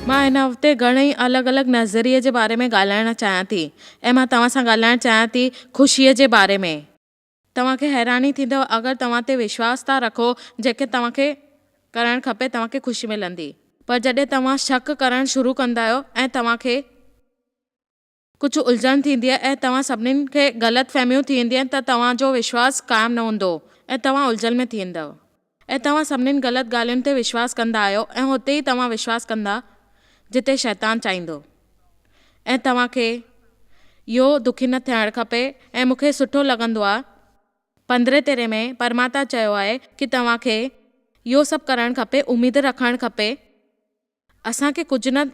मां हिन हफ़्ते घणेई अलॻि अलॻि नज़रिए जे बारे में ॻाल्हाइणु चाहियां थी ऐं मां तव्हां सां ॻाल्हाइणु चाहियां थी ख़ुशीअ जे बारे में। तव्हांखे हैरानी थींदव अगरि तव्हां ते विश्वास था रखो जेके तव्हांखे करणु खपे तव्हांखे ख़ुशी मिलंदी। पर जॾहिं तव्हां शक करणु शुरू कंदा आहियो ऐं तव्हांखे कुझु उलझन थींदी आहे ऐं तव्हां सभिनीनि खे ग़लति फहमियूं थींदियूं आहिनि त तव्हांजो विश्वास क़ाइमु न हूंदो ऐं तव्हां उलझन में थींदव ऐं तव्हां सभिनीनि ग़लति ॻाल्हियुनि ते विश्वास कंदा आहियो ऐं हुते ई तव्हां विश्वास कंदा जिते शैतान चाहींदो। ऐं तव्हांखे इहो दुखी न थियणु खपे ऐं मूंखे सुठो लॻंदो आहे 15 में परमात्मा चयो आहे कि तव्हांखे इहो सभु करणु खपे, उमेद रखणु खपे। असांखे कुझु न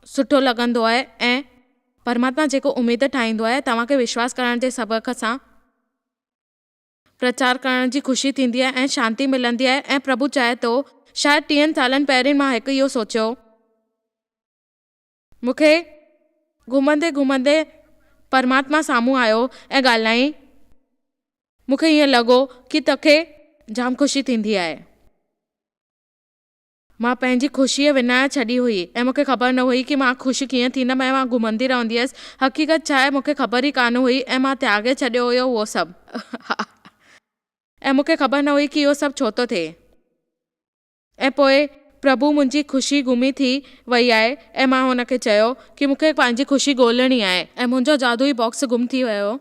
सुठो लॻंदो आहे ऐं परमात्मा जेको उमेद ठाहींदो आहे तव्हांखे विश्वास करण जे सबक़ सां प्रचार करण जी ख़ुशी थींदी आहे ऐं शांती मिलंदी आहे। ऐं प्रभु चाहे थो, शायदि 30 सालनि पहिरीं मां हिकु इहो सोचियो, मूंखे घुमंदे घुमंदे परमात्मा साम्हूं आयो ऐं ॻाल्हाई। मूंखे ईअं लॻो कि तोखे जाम ख़ुशी थींदी आहे। मां पंहिंजी ख़ुशीअ विञाए छॾी हुई ऐं मूंखे ख़बर न हुई कि मां ख़ुशि कीअं थींदमि ऐं मां घुमंदी रहंदी हुअसि। हक़ीक़त छा आहे मूंखे ख़बर ई कान हुई ऐं मां त्यागे छॾियो हुयो उहो सभु ऐं मूंखे ख़बर न हुई कि इहो सभु छो थो थिए। ऐं पोइ प्रभु मुंहिंजी ख़ुशी गुमी थी वई आहे ऐं मां हुनखे चयो कि मूंखे पंहिंजी ख़ुशी ॻोल्हणी आहे ऐं मुंहिंजो जादुई बॉक्स गुम थी वियो।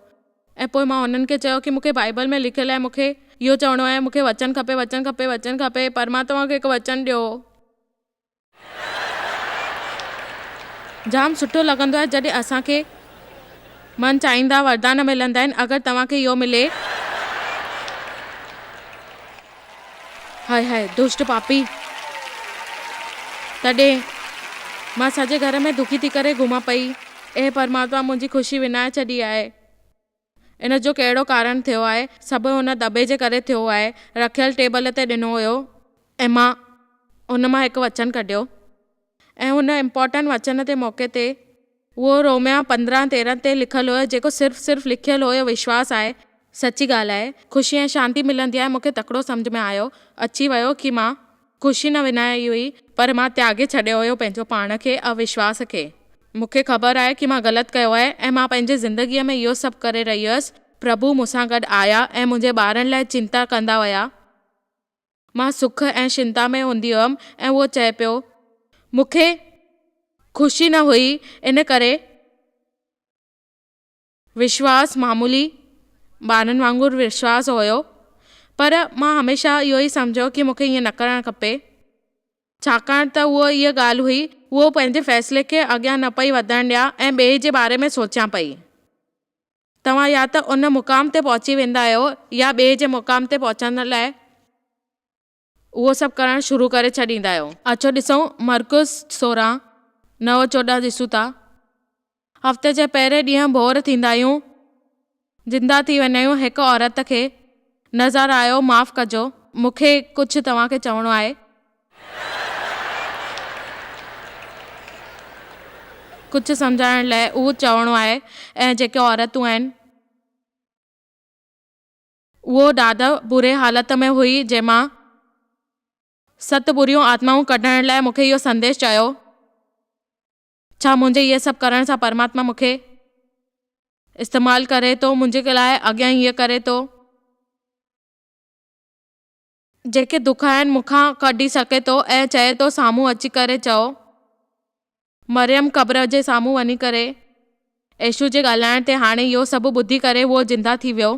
ऐं पोइ मां हुननि खे चयो कि मूंखे बाइबल में लिखियलु आहे, मूंखे इहो चवणो आहे, मूंखे वचन खपे, वचन खपे, वचन खपे, परमात्मा खे हिकु वचन ॾियो। जाम सुठो लॻंदो आहे जॾहिं असांखे मन चाहींदा वरदान मिलंदा आहिनि। अगरि तव्हांखे इहो मिले, हाय हाय दुष्ट पापी, तॾहिं मां सॼे घर में दुखी थी करे घुमां पई। ऐं परमात्मा मुंहिंजी ख़ुशी विञाए छॾी आहे। इन जो कहिड़ो कारण थियो आहे? सभु हुन दॿे जे करे थियो आहे। रखियल टेबल ते ॾिनो हुयो ऐं मां हुन मां हिकु वचन कढियो ऐं हुन इम्पोर्टेंट वचन ते मौक़े ते उहो रोमिया 15:13 ते लिखियलु हुयो, जेको सिर्फ़ु लिखियलु हुयो विश्वास आहे। सची ॻाल्हि आहे, ख़ुशी ऐं शांती मिलंदी आहे। मूंखे तकिड़ो सम्झ में आयो, अची वियो कि मां ख़ुशी न विञाई हुई पर मां त्यागे छॾियो हुयो पंहिंजो पाण खे, अविश्वास खे। मूंखे ख़बर आहे कि मां ग़लति कयो आहे ऐं मां पंहिंजे ज़िंदगीअ में इहो सभु करे रही हुअसि। प्रभु मूंसां गॾु आया ऐं मुंहिंजे ॿारनि लाइ चिंता कंदा हुया। मां सुख ऐं चिंता में हूंदी हुअमि ऐं उहो चए पियो, मूंखे ख़ुशी न हुई, इन करे विश्वास मामूली ॿारनि वांगुरु विश्वास हुयो। पर मां हमेशह इहो ई सम्झो कि मूंखे ईअं न करणु खपे, छाकाणि त उहा इहा ॻाल्हि हुई, उहो पंहिंजे फ़ैसिले खे अॻियां न पई वधणु ॾियां ऐं ॿिए जे बारे में सोचियां पई। तव्हां या त उन मुक़ाम ते पहुची वेंदा आहियो या ॿिए जे मुक़ाम ते पहुचण लाइ उहो सभु करणु शुरू करे छॾींदा आहियो। अचो ॾिसूं मरकुस 16:9-14 ॾिसूं था। हफ़्ते जे पहिरें ॾींहुं बोर थींदा आहियूं, जिंदा थी वेंदा आहियूं। हिकु औरत खे नज़र आयो, माफ़ कजो, मूंखे कुझु तव्हांखे चवणो आहे। कुझु सम्झाइण लाइ उहो चवणो आहे। ऐं जेके औरतूं आहिनि उहो ॾाढा बुरे हालत में हुई, जंहिंमां 7 बुरियूं आत्माऊं कढण लाइ मूंखे इहो संदेश चयो। छा मुंहिंजे इहे सभु करण सां परमात्मा मूंखे इस्तेमालु करे थो, मुंहिंजे लाइ अॻियां हीअं करे थो? जेके दुख आहिनि मूंखां कढी सघे थो ऐं चए थो साम्हूं अची करे चओ। मरियम क़ब्र जे साम्हूं वञी करे यीशू जे ॻाल्हाइण ते हाणे इहो सभु ॿुधी करे उहो जिंदा थी वियो।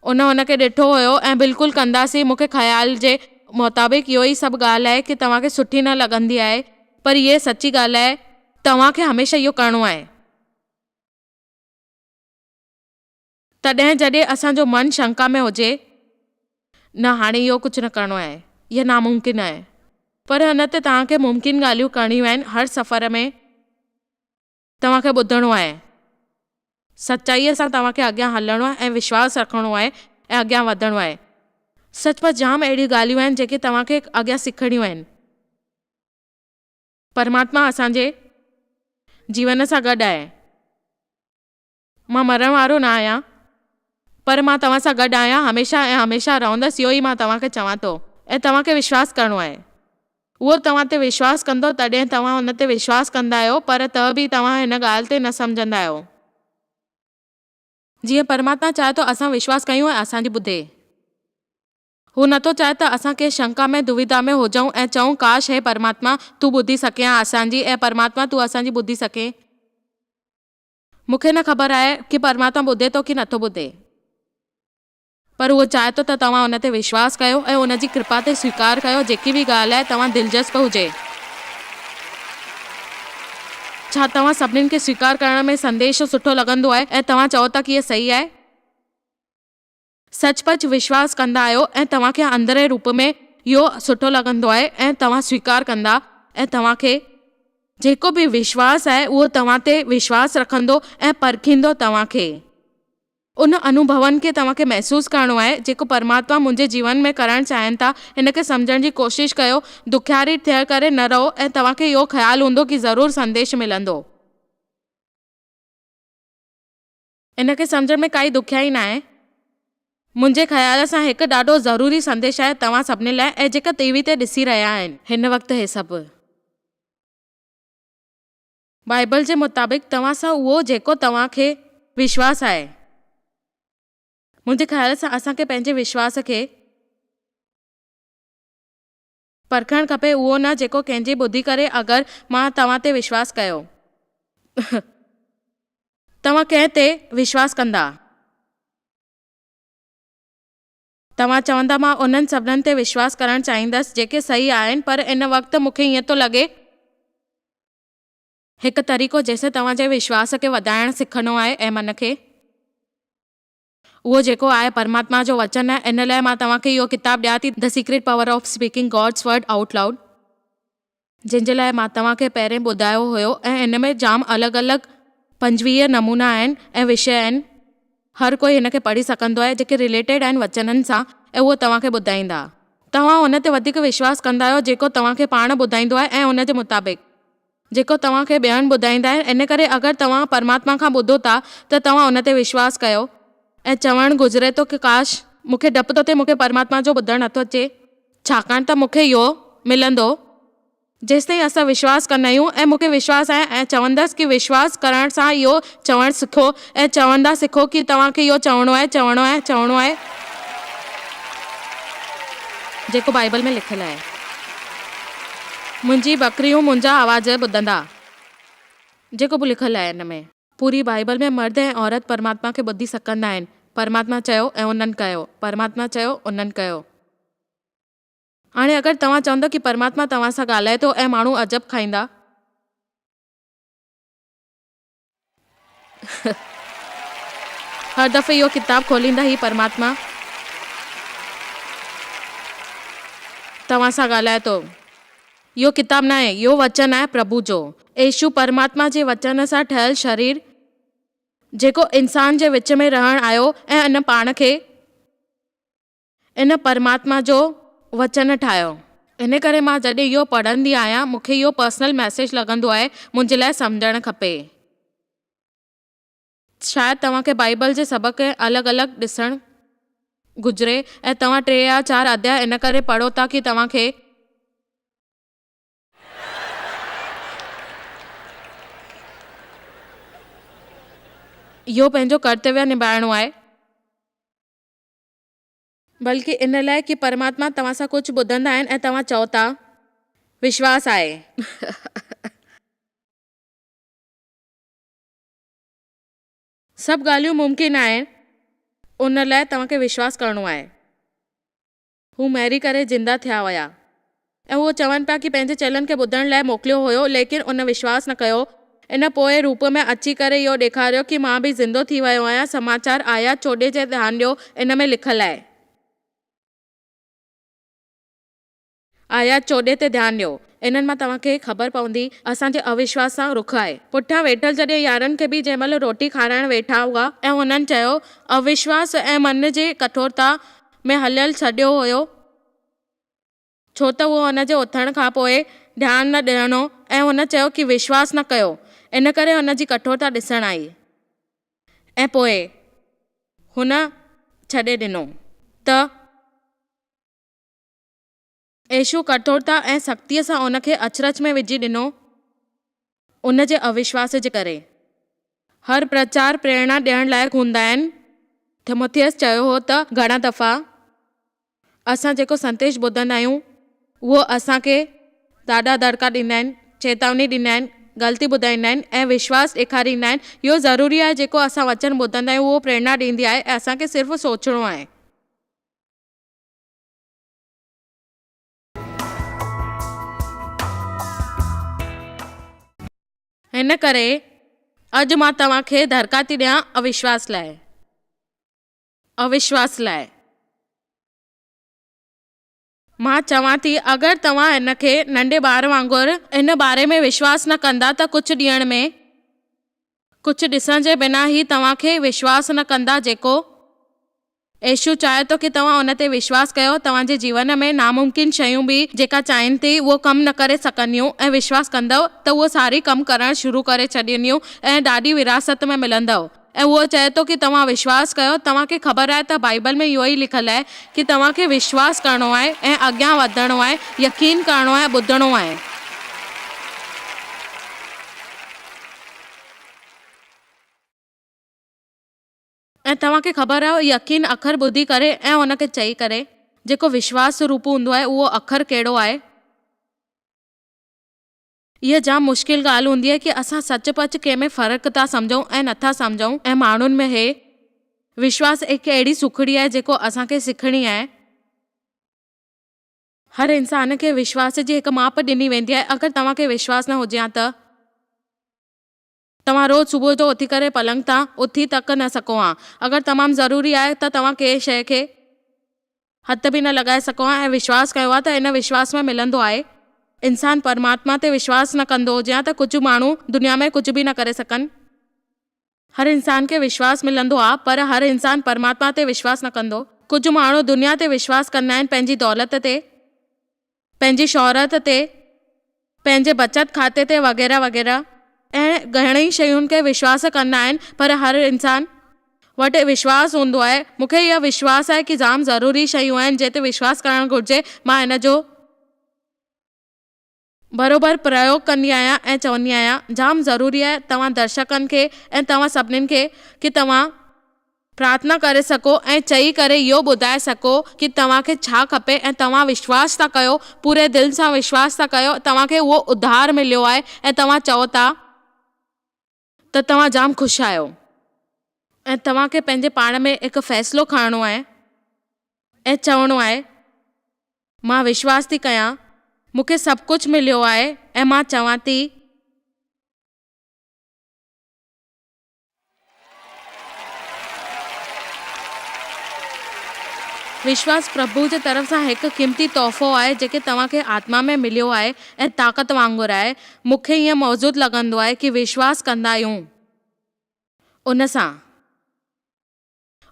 हुनखे ॾिठो हुयो ऐं बिल्कुलु कंदासीं। मूंखे ख़्याल जे मुताबिक़ इहो ई सभु ॻाल्हि आहे कि तव्हांखे सुठी न लॻंदी आहे, पर इहे सची ॻाल्हि आहे। तव्हांखे हमेशह इहो करिणो आहे। तॾहिं जॾहिं असांजो मन शंका में हुजे, न हाणे इहो कुझु न करिणो आहे, इहो नामुमकिन आहे, पर हिन ते तव्हांखे मुमकिन ॻाल्हियूं करणियूं आहिनि। हर सफ़र में तव्हांखे ॿुधणो आहे, सचाईअ सां तव्हांखे अॻियां हलणो आहे ऐं विश्वास रखणो आहे ऐं अॻियां वधणो आहे। सचमुच जाम अहिड़ियूं ॻाल्हियूं आहिनि जेके तव्हांखे अॻियां सिखणियूं आहिनि। परमात्मा असांजे जीवन सां गॾु आहे। मां मरण वारो न आहियां, पर मां तव्हां सां गॾु आहियां हमेशह ऐं हमेशह रहंदसि। इहो ई मां तव्हांखे चवां थो ऐं तव्हांखे विश्वास करिणो आहे। उहो तव्हां ते विश्वास कंदो तॾहिं तव्हां हुन ते विश्वास कंदा आहियो, पर त बि तव्हां हिन ॻाल्हि ते न सम्झंदा आहियो। जीअं परमात्मा चाहे थो असां विश्वास कयूं ऐं असांजी ॿुधे। हू नथो चाहे त असां कंहिं शंका में दुविधा में हुजऊं ऐं चऊं काश हे परमात्मा तूं ॿुधी सघे हा असांजी, ऐं परमात्मा तूं असांजी ॿुधी सघे। मूंखे न ख़बर आहे कि परमात्मा ॿुधे थो कि नथो ॿुधे, पर उहो चाहे थो त तव्हां हुन ते विश्वास कयो ऐं हुन जी कृपा ते स्वीकार कयो। जेकी बि ॻाल्हि आहे तव्हां दिलचस्प हुजे, छा तव्हां सभिनीनि खे स्वीकार करण में संदेश सुठो लॻंदो आहे ऐं तव्हां चओ था कि इहो सही आहे? सचपच विश्वास कंदा आहियो ऐं तव्हांखे अंदरे रूप में इहो सुठो लॻंदो आहे ऐं तव्हां स्वीकार कंदा, ऐं तव्हांखे जेको बि विश्वास आहे उहो तव्हां ते विश्वास रखंदो ऐं परखींदो तव्हांखे। उन अनुभवनि खे तव्हांखे महसूस करणो आहे जेको परमात्मा मुंहिंजे जीवन में करणु चाहिनि था। हिन खे सम्झण जी कोशिशि कयो, दुखियारी थियल करे न रहो ऐं तव्हांखे इहो ख़्यालु हूंदो कि ज़रूरु संदेश मिलंदो। इन खे सम्झण में काई ॾुखियाई न आहे। मुंहिंजे ख़्याल सां हिकु ॾाढो ज़रूरी संदेश आहे तव्हां सभिनी लाइ, ऐं जेका टीवी ते ॾिसी रहिया आहिनि हिन वक़्तु हे सभु। बाइबल जे मुताबिक़ तव्हां सां उहो जेको तव्हांखे विश्वास आहे। मुंहिंजे ख़्याल सां असांखे पंहिंजे विश्वास खे परखणु खपे, उहो न जेको कंहिंजी ॿुधी करे अगरि मां तव्हां ते विश्वास कयो तव्हां कंहिं ते विश्वास कंदा, तव्हां चवंदा मां उन्हनि सभिनीनि ते विश्वास करणु चाहींदसि जेके सही आहिनि, पर इन वक़्तु मूंखे ईअं थो लॻे हिकु तरीक़ो जंहिंसां तव्हांजे विश्वास खे वधाइणु सिखणो आहे ऐं मन खे, उहो जेको आहे परमात्मा जो वचन आहे। इन लाइ मां तव्हांखे इहो किताबु ॾियां थी, the secret power of speaking God's word out loud, जंहिंजे लाइ मां तव्हांखे पहिरें ॿुधायो हुयो। ऐं इन में जाम अलॻि अलॻि 25 नमूना आहिनि ऐं विषय आहिनि। हर कोई हिन खे पढ़ी सघंदो आहे जेके रिलेटेड आहिनि वचननि सां, ऐं उहो तव्हांखे ॿुधाईंदा। तव्हां हुन ते वधीक विश्वास कंदा आहियो जेको तव्हांखे पाण ॿुधाईंदो आहे ऐं हुन जे मुताबिक़ जेको तव्हांखे ॿियनि ॿुधाईंदा आहिनि। इन करे अगरि तव्हां परमात्मा खां ॿुधो था त तव्हां हुन ते विश्वास कयो ऐं चवणु गुज़रे थो कि काश मूंखे डपु थो थिए मूंखे परमात्मा जो ॿुधणु नथो अचे, छाकाणि त मूंखे इहो मिलंदो जेसिताईं असां विश्वास कंदा आहियूं। ऐं मूंखे विश्वास आहे ऐं चवंदसि कि विश्वास करण सां इहो चवणु सिखो ऐं चवंदा सिखो कि तव्हांखे इहो चवणो आहे चवणो आहे चवणो आहे जेको बाइबल में लिखियलु आहे। मुंहिंजी बकरियूं मुंहिंजा आवाज़ ॿुधंदा, जेको बि लिखियलु आहे हिन में। पूरी बाइबल में मर्द ऐं औरत परमात्मा खे ॿुधी सघंदा आहिनि। परमात्मा चयो ऐं उन्हनि कयो, परमात्मा चयो उन्हनि कयो। हाणे अगरि तव्हां चवंदो कि परमात्मा तव्हां सां ॻाल्हाए थो ऐं माण्हू अजब खाईंदा हर दफ़े इहो किताबु खोलींदा ही परमात्मा तव्हां सां ॻाल्हाए थो। इहो किताबु न आहे, इहो वचन आहे प्रभु जो। यीशु परमात्मा जे वचन सां ठहियलु शरीर जेको इंसान जे विच में रहणु आयो ऐं इन पाण खे इन परमात्मा जो वचन ठाहियो। इन करे मां जॾहिं इहो पढ़ंदी आहियां मूंखे इहो पर्सनल मैसेज लॻंदो आहे, मुंहिंजे लाइ सम्झणु खपे। शायदि तव्हांखे बाइबल जे सबक़ अलॻि अलॻि ॾिसणु गुज़रे ऐं तव्हां 3 या 4 अध्याय इन करे पढ़ो था कि तव्हांखे इहो पंहिंजो कर्तव्य निभाइणो आहे, बल्कि इन लाइ कि परमात्मा तव्हां सां कुझु ॿुधंदा आहिनि ऐं तव्हां चओ था विश्वास आहे सभु ॻाल्हियूं मुमकिन आहिनि, उन लाइ तव्हांखे विश्वास करणो आहे। हू मरी करे जिंदा थिया हुया ऐं उहो चवनि पिया कि पंहिंजे चेलनि खे ॿुधण लाइ मोकिलियो हुयो, लेकिन उन विश्वास न कयो। इन पोइ रूप में अची करे इहो ॾेखारियो कि मां बि ज़िंदो थी वियो आहियां। समाचार आयात 14 ते ध्यानु ॾियो, इन में लिखियलु आहे। आयात 14 ते ध्यानु ॾियो। इन्हनि मां तव्हांखे ख़बर पवंदी असांजे अविश्वास सां रुख आहे। पुठियां वेठल जॾहिं यारनि खे बि जंहिं महिल रोटी खाराइण वेठा हुआ ऐं हुननि चयो अविश्वास ऐं मन जे कठोरता में हलियल छॾियो हुयो, छो त उहो हुन जे उथण खां पोइ ध्यानु न ॾियणो ऐं हुन चयो कि विश्वास न कयो, इन करे हुन जी कठोरता ॾिसण आई ऐं पोइ हुन छॾे ॾिनो। त यीशु कठोरता ऐं सख़्तीअ सां उनखे अचरज में विझी ॾिनो उन जे अविश्वास जे करे। हर प्रचार प्रेरणा ॾियण लाइक़ु हूंदा आहिनि। थिमोथियस चयो हो त घणा दफ़ा असां जेको संदेश ॿुधंदा आहियूं उहो असांखे ॾाढा दड़का ॾींदा आहिनि, चेतावनी ॾींदा आहिनि, ग़लती ॿुधाईंदा आहिनि ऐं विश्वास ॾेखारींदा आहिनि। इहो ज़रूरी आहे जेको असां वचन ॿुधंदा आहियूं उहो प्रेरणा ॾींदी आहे ऐं असांखे सिर्फ़ु सोचणो आहे। हिन करे अॼु मां तव्हांखे दड़का थी ॾियां अविश्वास लाइ। मां चवां थी अगरि तव्हां हिनखे नंढे ॿार वांगुरु इन बारे में विश्वास न कंदा त कुझु ॾींहं में कुझु ॾिसण जे बिना ई तव्हांखे विश्वास न कंदा। जेको यीशु चाहे थो की तव्हां उन ते विश्वास कयो, तव्हांजे जीवन में नामुमकिन शयूं बि जेका चाहिनि थी उहो कमु न करे सघंदियूं ऐं विश्वास कंदव त उहो सारी कमु करणु शुरू करे छॾींदियूं ऐं ॾाढी विरासत में मिलंदव। ऐं उहो चए थो की तव्हां विश्वास कयो। तव्हांखे ख़बर आहे त बाइबल में इहो ई लिखियलु आहे की तव्हांखे विश्वास करिणो आहे ऐं अॻियां वधणो आहे, यकीन करिणो आहे, ॿुधणो आहे। ऐं तव्हांखे ख़बर आहे यकीन अखर ॿुधी करे ऐं उनखे चई करे जेको विश्वास रूप हूंदो आहे उहो अखर कहिड़ो आहे। इहा जाम मुश्किल ॻाल्हि हूंदी आहे की असां सचपच कंहिंमें फ़र्क़ु था सम्झूं ऐं नथा सम्झूं। ऐं माण्हुनि में हे विश्वास हिकु अहिड़ी सुखड़ी आहे जेको असांखे सिखणी आहे। हर इंसान खे विश्वास जी हिकु माप ॾिनी वेंदी आहे। अगरि तव्हांखे विश्वास न हुजे त तव्हां रोज़ सुबुह जो उथी करे पलंग तां उथी तक न सघो हा। अगरि तमामु ज़रूरी आहे त तव्हां कंहिं शइ खे हथ बि न लॻाए सघो हा ऐं विश्वास कयो आहे त इन विश्वास में मिलंदो आहे। इंसान परमात्मा ते विश्वास न कंदो हुजे त कुझु माण्हू दुनिया में कुझु बि न करे सघनि। हर इंसान खे विश्वास मिलंदो आहे पर हर इंसान परमात्मा ते विश्वास न कंदो। कुझु माण्हू दुनिया ते विश्वास कंदा आहिनि, पंहिंजी दौलत ते, पंहिंजी शोहरत ते, पंहिंजे बचत खाते ते वग़ैरह वग़ैरह ऐं घणेई शयुनि खे विश्वास कंदा आहिनि। पर हर इंसान वटि विश्वास हूंदो आहे। मूंखे इहो विश्वास आहे की जाम ज़रूरी शयूं आहिनि जंहिं ते विश्वास करणु घुरिजे। मां हिन जो बराबरि प्रयोग कंदी आहियां ऐं चवंदी आहियां जाम ज़रूरी आहे तव्हां दर्शकनि खे ऐं तव्हां सभिनीनि खे की तव्हां प्रार्थना करे सघो ऐं चई करे इहो ॿुधाए सघो की तव्हांखे छा खपे ऐं तव्हां विश्वास था कयो, पूरे दिलि सां विश्वास था कयो, तव्हांखे उहो उधार मिलियो आहे ऐं तव्हां चओ था त तव्हां जाम ख़ुशि आहियो। ऐं तव्हांखे पंहिंजे पाण में हिकु फ़ैसिलो खणणो आहे ऐं चवणो आहे मां विश्वास थी कयां, मूंखे सभु कुझु मिलियो आहे ऐं मां चवां थी विश्वास प्रभु जे तरफ़ सां हिकु क़ीमती तोहफ़ो आहे जेके तव्हांखे आत्मा में मिलियो आहे ऐं ताक़त वांगुरु आहे। मूंखे ईअं मौजूदु लॻंदो आहे की विश्वास कंदा आहियूं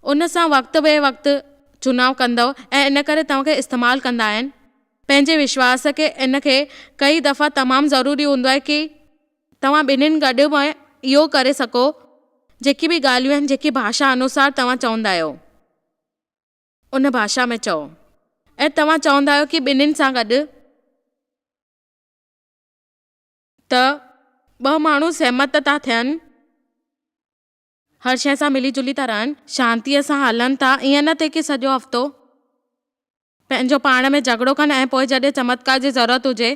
उन सां वक़्तु बे वक़्तु चुनाव कंदव ऐं इन करे तव्हांखे इस्तेमालु कंदा आहिनि पंहिंजे विश्वास खे। इन खे कई दफ़ा तमामु ज़रूरी हूंदो आहे की तव्हां ॿिन्हिनि गॾु में इहो करे सघो जेकी बि ॻाल्हियूं आहिनि, जेकी भाषा अनुसार तव्हां चवंदा आहियो उन भाषा में चओ ऐं तव्हां चवंदा आहियो की ॿिन्हिनि सां गॾु त ॿ माण्हू सहमत था थियनि, हर शइ सां मिली जुली था रहनि, शांतीअ सां हलनि था। ईअं न थिए की सॼो हफ़्तो पंहिंजो पाण में झगड़ो कनि ऐं पोइ जॾहिं चमत्कार जी ज़रूरत हुजे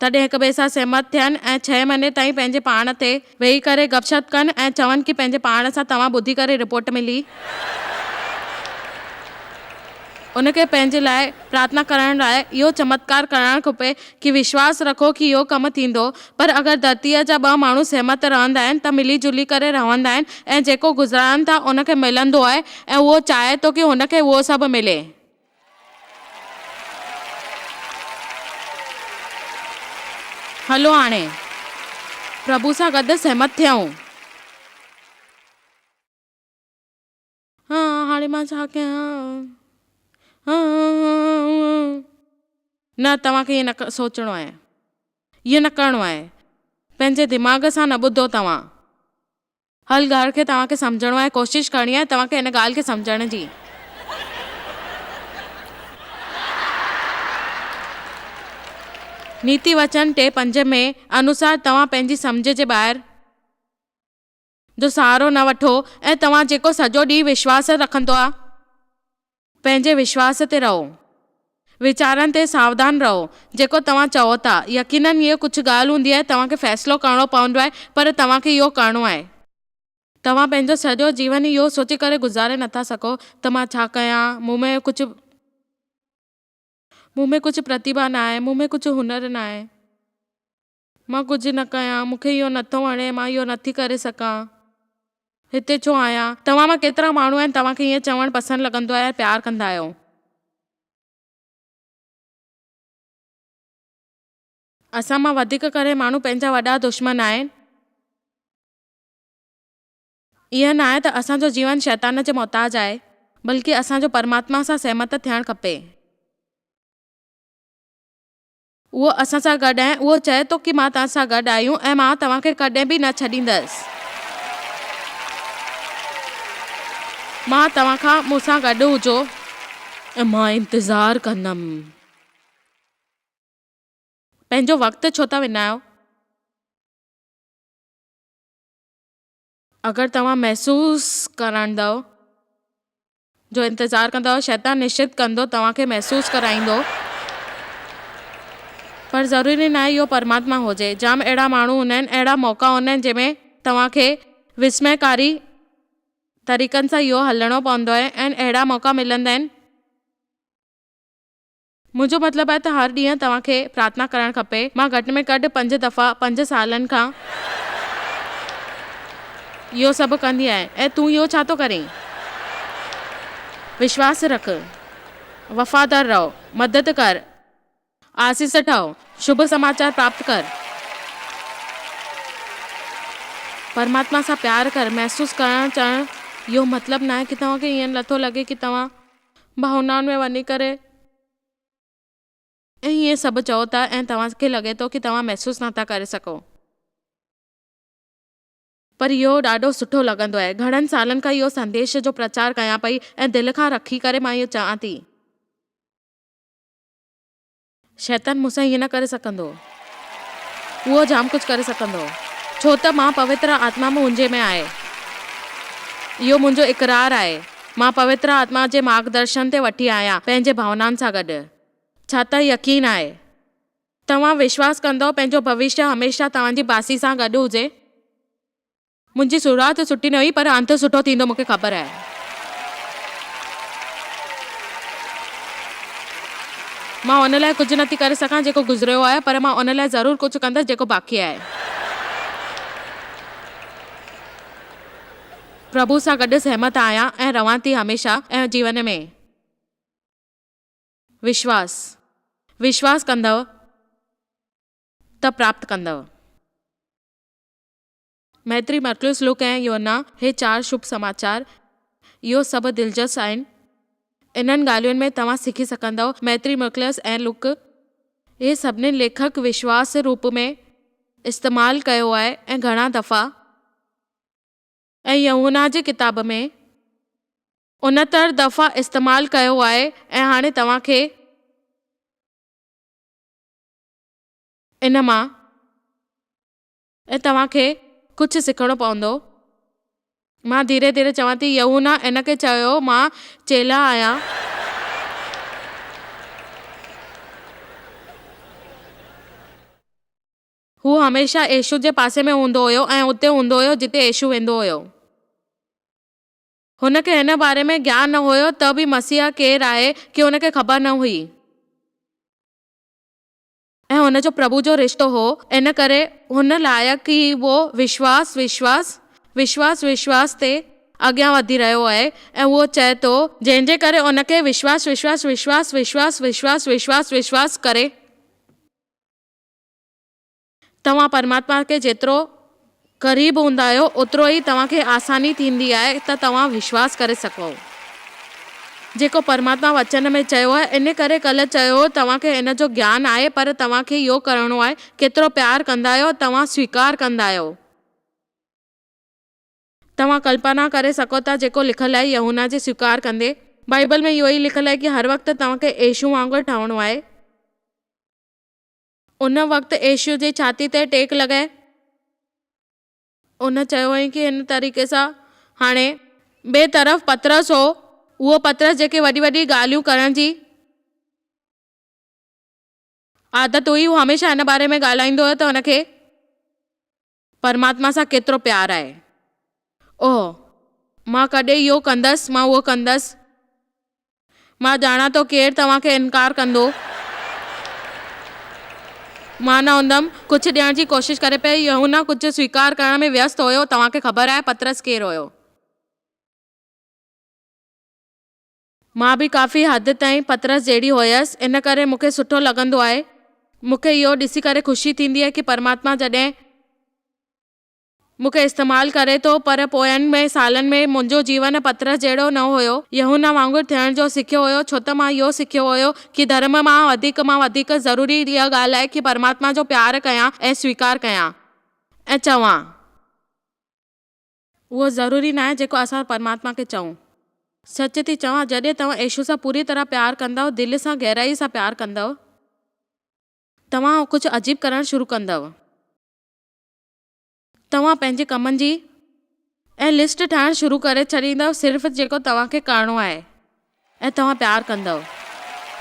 तॾहिं हिक ॿिए सां सहमत थियनि ऐं 6 महीने ताईं पंहिंजे पाण ते वेही करे गपशप कनि ऐं चवनि की पंहिंजे पाण सां तव्हां ॿुधी करे रिपोर्ट मिली उनखे पंहिंजे लाइ प्रार्थना करण लाइ इहो चमत्कार करणु खपे की विश्वास रखो की इहो कमु थींदो। पर अगरि धरतीअ जा 2 माण्हू सहमत रहंदा आहिनि त मिली जुली करे रहंदा आहिनि ऐं जेको गुज़ारनि था उनखे मिलंदो आहे ऐं उहो चाहे थो की हुनखे उहो सभु मिले। हलो हाणे प्रभु सां गॾु सहमत थियूं। हाणे मां छा कयां? न, तव्हांखे ईअं न सोचणो आहे, ईअं न करिणो आहे। पंहिंजे दिमाग़ सां न ॿुधो तव्हां। हल ॻाल्हि खे तव्हांखे सम्झणो आहे, कोशिशि करणी आहे तव्हांखे हिन ॻाल्हि खे सम्झण जी। नीति वचन 3:5 में अनुसार तव्हां पंहिंजी सम्झ जे ॿाहिरि जो सहारो न वठो ऐं तव्हां जेको सॼो ॾींहुं विश्वास रखंदो आहे पंहिंजे विश्वास ते रहो, वीचारनि ते सावधान रहो जेको तव्हां चओ था। यकीनन इहो कुझु ॻाल्हि हूंदी आहे तव्हांखे फ़ैसिलो करणो पवंदो आहे, पर तव्हांखे इहो करिणो आहे। तव्हां पंहिंजो सॼो जीवन इहो सोचे करे गुज़ारे नथा सघो त मां छा कयां, मूं में कुझु प्रतिभा न आहे, मूं में कुझु हुनर न आहे, मां कुझु न कयां, मूंखे इहो नथो वणे, मां इहो नथी करे सघां, हिते छो आहियां। तव्हां मां केतिरा माण्हू आहिनि तव्हांखे ईअं चवणु पसंदि लॻंदो आहे, प्यारु कंदा आहियो। असां मां वधीक करे माण्हू पंहिंजा वॾा दुश्मन आहिनि। ईअं न आहे त असांजो जीवन शैतान जे मुहताज आहे, बल्कि असांजो परमात्मा सां सहमत थियणु खपे। उहो असां सां गॾु आहे, उहो चए थो कि मां तव्हां सां गॾु आहियूं ऐं मां तव्हांखे कॾहिं बि न छॾींदसि। मां तव्हां खां मूंसां गॾु हुजो ऐं मां इंतज़ारु कंदमि। पंहिंजो वक़्तु छो था विञायो? अगरि तव्हां महसूसु करंदव जो इंतज़ारु कंदव, शैतान निश्चित कंदो तव्हांखे महसूसु कराईंदो, पर ज़रूरी न आहे इहो परमात्मा हुजे। जाम अहिड़ा माण्हू हूंदा आहिनि, अहिड़ा मौक़ा हूंदा आहिनि जंहिंमें तव्हांखे विस्मयकारी तरीक़नि सां इहो हलणो पवंदो आहे ऐं अहिड़ा मौक़ा मिलंदा आहिनि। मुंहिंजो मतिलबु आहे त हर ॾींहुं तव्हांखे प्रार्थना करणु खपे। मां घटि में घटि 5 दफ़ा 5 सालनि खां इहो सभु कंदी आहियां। ऐं तूं इहो छा थो करीं? विश्वास रख, वफ़ादार रहो, मदद कर, आसीस ठहो, शुभ समाचार प्राप्त कर, परमात्मा सां प्यार कर। महसूसु करणु चाहिणु इहो मतिलबु न आहे कि तव्हांखे ईअं नथो लॻे कि तव्हां भावनाउनि में वञी करे ऐं ईअं सभु चओ था ऐं तव्हांखे लॻे थो कि तव्हां महसूसु नथा करे सघो, पर इहो ॾाढो सुठो लॻंदो आहे। घणनि सालनि खां इहो संदेश जो प्रचार कयां पई ऐं दिलि खां रखी करे मां इहो चवां थी, शैतान मूंसां ईअं न करे सघंदो, उहो जाम कुझु करे सघंदो, छो त मां पवित्र आत्मा मुंहिंजे में आहे। इहो मुंहिंजो इक़रार आहे। मां पवित्र आत्मा जे मार्गदर्शन ते वठी आहियां पंहिंजे भावनाउनि सां गॾु। छा त यकीन आहे? तव्हां विश्वास कंदव पंहिंजो भविष्य हमेशह तव्हांजी बासी सां गॾु हुजे। मुंहिंजी शुरूआत सुठी न हुई, पर अंत सुठो थींदो, मूंखे ख़बर आहे। मां उन लाइ कुझु नथी करे सघां जेको गुज़रियो आहे, पर मां उन लाइ ज़रूरु कुझु कंदसि जेको बाक़ी आहे। प्रभु सां गॾु सहमत आहियां ऐं रवां थी हमेशह ऐं जीवन में। विश्वास कंदव त प्राप्त कंदव। मैत्री, मरकुस, लूक ऐं योना, हे 4 शुभ समाचार, इहो सभु दिलचस्प आहिनि। इन्हनि ॻाल्हियुनि में तव्हां सिखी सघंदव। मैत्री, मरकुस ऐं लूक इहे सभिनी लेखक विश्वास रूप में इस्तेमालु कयो आहे ऐं घणा दफ़ा ऐं यूहन्ना जी किताब में 69 दफ़ा इस्तेमालु कयो आहे। ऐं हाणे तव्हांखे इन मां कुझु सिखणो पवंदो। मां धीरे धीरे चवां थी, यूहन्ना इन खे चयो, मां चेला आहियां। हू हमेशह येशू जे पासे में हूंदो हुयो ऐं उते हूंदो हुयो जिते येशू वेंदो हुयो। हुनखे हिन बारे में ज्ञान न हुयो त बि मसीहा केरु आहे कि हुनखे ख़बर न हुई। ऐं हुनजो प्रभु जो रिश्तो हो, इन करे हुन लाइ कि वो विश्वास ते अॻियां वधी रहियो आहे। ऐं उहो चए थो, जंहिंजे करे उनखे विश्वास करे। तव्हां परमात्मा खे जेतिरो क़रीब हूंदा आहियो ओतिरो ई तव्हांखे आसानी थींदी आहे त तव्हां विश्वास करे सघो जेको परमात्मा वचन में चयो आहे। इन करे कल्ह चयो तव्हांखे इन जो ज्ञान आहे, पर तव्हांखे इहो करिणो आहे, केतिरो प्यार कंदा आहियो तव्हां स्वीकार कंदा आहियो। तव्हां कल्पना करे सघो था जेको लिखियलु आहे यूहन्ना जे स्वीकार कंदे। बाइबल में इहो ई लिखियलु आहे कि हर वक़्तु तव्हांखे येशू वांगुरु ठहणो आहे। उन वक़्तु यीशु जी छाती ते टेक लॻाए उन चयो हुई कि हिन तरीक़े सां हाणे ॿिए तरफ़ पतरस हो, उहो पतरस जेके वॾी वॾी ॻाल्हियूं करण जी आदत हुई, उहो हमेशह हिन बारे में ॻाल्हाईंदो हुयो त हुनखे परमात्मा सां केतिरो प्यारु आहे। ओह, मां कॾहिं इहो कंदसि, मां उहो कंदसि, मां ॼाणा थो केरु तव्हांखे इनकार कंदो, मां न हूंदमि, कुझु ॾियण जी कोशिशि करे पई, यूहन्ना कुझु स्वीकार करण में व्यस्त हुयो। तव्हांखे ख़बर आहे पतरस केरु हुयो? मां बि काफ़ी हद ताईं पतरस जहिड़ी हुयसि, इन करे मूंखे सुठो लॻंदो आहे। मूंखे इहो ॾिसी करे ख़ुशी थींदी आहे कि परमात्मा जॾहिं मूंखे इस्तेमालु करे थो, पर पोयनि में सालनि में मुंहिंजो जीवन पतरस जहिड़ो न हुयो, यूहन्ना वांगुरु थियण जो सिखियो हुयो। छो त मां इहो सिखियो हुयो कि धर्म मां वधीक ज़रूरी इहा ॻाल्हि आहे कि परमात्मा जो प्यारु कयां ऐं स्वीकार कयां ऐं चवां। उहो ज़रूरी न आहे जेको असां परमात्मा खे चऊं। सच थी चवां, जॾहिं तव्हां यीशु सां पूरी तरह प्यारु कंदव, दिलि सां गहराई सां प्यारु कंदव, तव्हां कुझु अजीब करणु शुरू कंदव। तव्हां पंहिंजे कमनि जी ऐं लिस्ट ठाहिणु शुरू करे छॾींदव, सिर्फ़ु जेको तव्हांखे करिणो आहे, ऐं तव्हां प्यारु कंदव,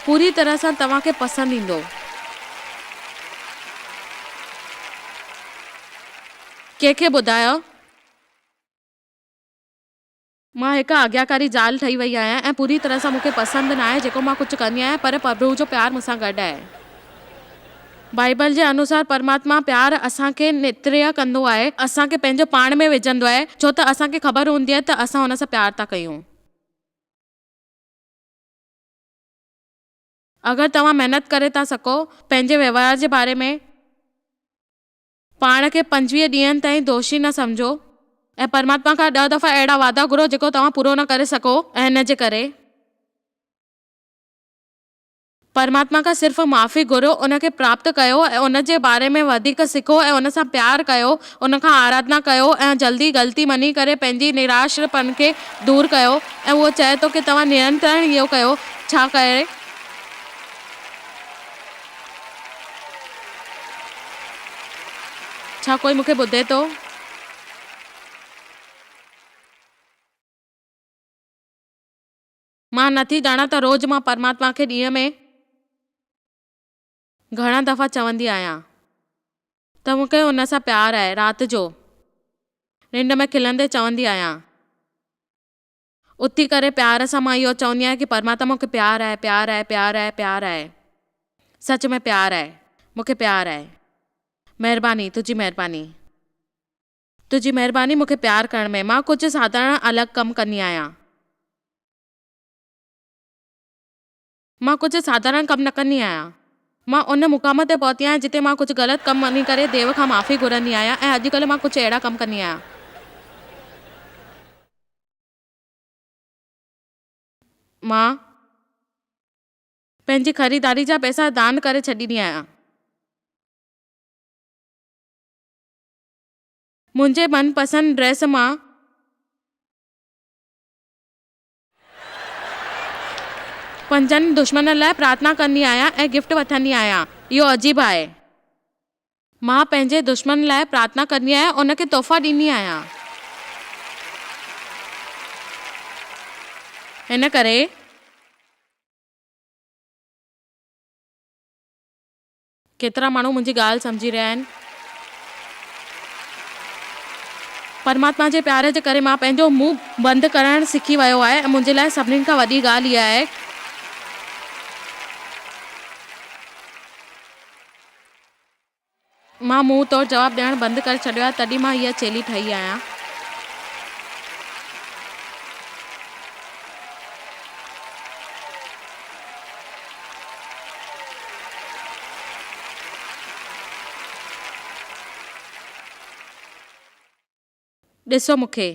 पूरी तरह सां तव्हांखे पसंदि ईंदो। कंहिंखे ॿुधायो मां हिकु आज्ञाकारी ज़ाल ठही वई आहियां ऐं पूरी तरह सां मूंखे पसंदि न आहे जेको मां कुझु कंदी आहियां, पर प्रभु जो प्यारु मूंसां गॾु आहे। बाइबल जे अनुसार परमात्मा प्यारु असांखे नित्रिय कंदो आहे, असांखे पंहिंजो पाण में विझंदो आहे, छो त असांखे ख़बर हूंदी आहे त असां हुन सां प्यारु था कयूं। अगरि तव्हां महिनत करे था सघो पंहिंजे व्यवहार जे बारे में, पाण खे 25 ॾींहंनि ताईं दोषी न सम्झो ऐं परमात्मा खां 10 दफ़ा अहिड़ा वादा घुरो जेको तव्हां पूरो न करे सघो, ऐं हिन जे करे परमात्मा खां सिर्फ़ु माफ़ी घुरो, उनखे प्राप्त कयो ऐं उन जे बारे में वधीक सिखो ऐं उन सां प्यारु कयो, उन खां आराधना कयो ऐं जल्दी ग़लती मञी करे पंहिंजी निराशपन खे दूरि कयो। ऐं उहो चए थो कि तव्हां निरंतर इहो कयो। छा करे? छा कोई मूंखे ॿुधे थो? मां नथी ॼाणा त रोज़ मां परमात्मा खे ॾींहं में घणा दफ़ा चवंदी आहियां त मूंखे हुन सां प्यारु आहे। राति जो निंड में खिलंदे चवंदी आहियां, उथी करे प्यार सां मां इहो चवंदी आहियां कि परमात्मा मूंखे प्यारु आहे, प्यारु आहे, प्यारु आहे, प्यारु आहे, सच में प्यारु आहे, मूंखे प्यारु आहे, महिरबानी, तुंहिंजी महिरबानी, तुंहिंजी महिरबानी मूंखे प्यारु करण में। मां कुझु साधारण अलॻि कमु कंदी आहियां, मां कुझु साधारण कमु न कंदी आहियां। मां उन मुक़ाम ते पहुती आहियां जिते मां कुझु ग़लति कमु वञी करे देव खां माफ़ी घुरंदी आहियां, ऐं अॼुकल्ह मां कुझु अहिड़ा कमु कंदी आहियां। मां पंहिंजी ख़रीदारी जा पैसा दान करे छॾींदी आहियां। मुंहिंजे मनपसंदि ड्रेस मां पंजनि दुश्मननि लाइ प्रार्थना कंदी आहियां ऐं गिफ्ट वठंदी आहियां। इहो अजीब आहे। मां पंहिंजे दुश्मन लाइ प्रार्थना कंदी आहियां, उनखे तोहफ़ा ॾींदी आहियां। हिन करे केतिरा माण्हू मुंहिंजी ॻाल्हि सम्झी रहिया आहिनि। परमात्मा जे प्यार जे करे मां पंहिंजो मुंहुं बंदि करणु सिखी वियो आहे, ऐं मुंहिंजे लाइ सभिनीनि खां वॾी ॻाल्हि इहा आहे मां मुंहुं तोड़ जवाबु ॾियणु बंदि करे छॾियो आहे, तॾहिं मां हीअ चेली ठही आहियां। ॾिसो मूंखे,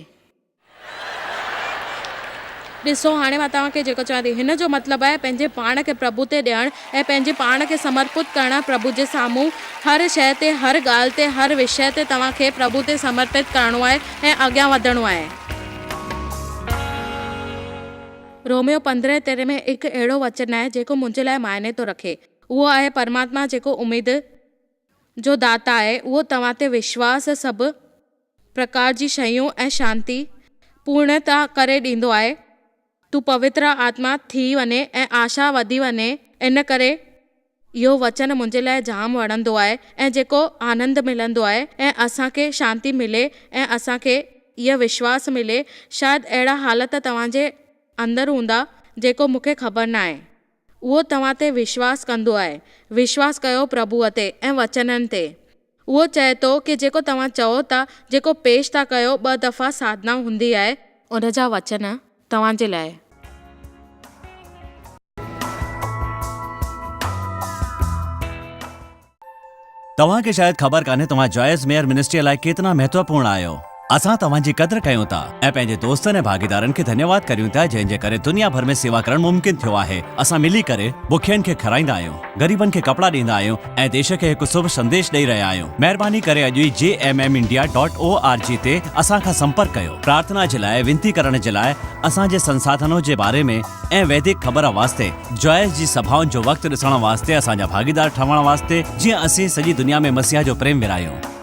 ॾिसो हाणे मां तव्हांखे जेको चवां थी, हिन जो मतिलबु आहे पंहिंजे पाण खे प्रभु ते ॾियणु ऐं पंहिंजे पाण खे समर्पित करणु प्रभु जे साम्हूं। हर शइ ते, हर ॻाल्हि ते, हर विषय ते तव्हांखे प्रभु ते समर्पित करिणो आहे ऐं अॻियां वधणो आहे। रोमियो 15:13 में हिकु अहिड़ो वचन आहे जेको मुंहिंजे लाइ मायने थो रखे। उहो आहे परमात्मा जेको उमेद जो दाता आहे उहो तव्हां ते विश्वास सभु प्रकार जी शयूं ऐं शांती पूर्णता करे ॾींदो आहे। तू पवित्र आत्मा थी वञे ऐं आशा वधी वञे। इन करे इहो वचन मुंहिंजे लाइ जाम वणंदो आहे ऐं जेको आनंद मिलंदो आहे ऐं असांखे शांती मिले ऐं असांखे इहो विश्वास मिले। शायदि अहिड़ा हालत तव्हांजे अंदरि हूंदा जेको मूंखे ख़बर न आहे। उहो तव्हां ते विश्वास कंदो आहे। विश्वास कयो प्रभुअ ते ऐं वचननि ते। उहो चए थो कि जेको तव्हां चओ था, जेको पेश था कयो 2 दफ़ा साधना हूंदी आहे, उन जा वचन तव्हांजे लाइ। तव्हांखे शायदि ख़बर कान्हे तव्हां जॉयस मेयर मिनिस्ट्री लाइ केतिरा महत्वपूर्ण आहियो। असां तव्हांजी क़दुरु कयूं था ऐं पंहिंजे दोस्तनि ऐं भागीदारनि खे धन्यवाद करियूं था जंहिंजे करे दुनिया भर में सेवा करणु मुमकिन थियो आहे। असां मिली करे बुखियनि खे खाराईंदा आहियूं, ग़रीबनि खे कपिड़ा ॾींदा आहियूं ऐं देश खे हिकु शुभ संदेश ॾेई रहिया आहियूं। महिरबानी करे अॼु ई jmmindia.org ते असां खां संपर्क कयो। प्रार्थना जे लाइ, विनती करण जे लाइ, असांजे संसाधनों जे बारे में ऐं वैदिक ख़बर वास्ते, जॉयस जी सभाउनि जो वक़्तु ॾिसण वास्ते, असांजा भागीदार ठहण वास्ते, जीअं असीं सॼी दुनिया में मसीहा जो प्रेम विरायूं।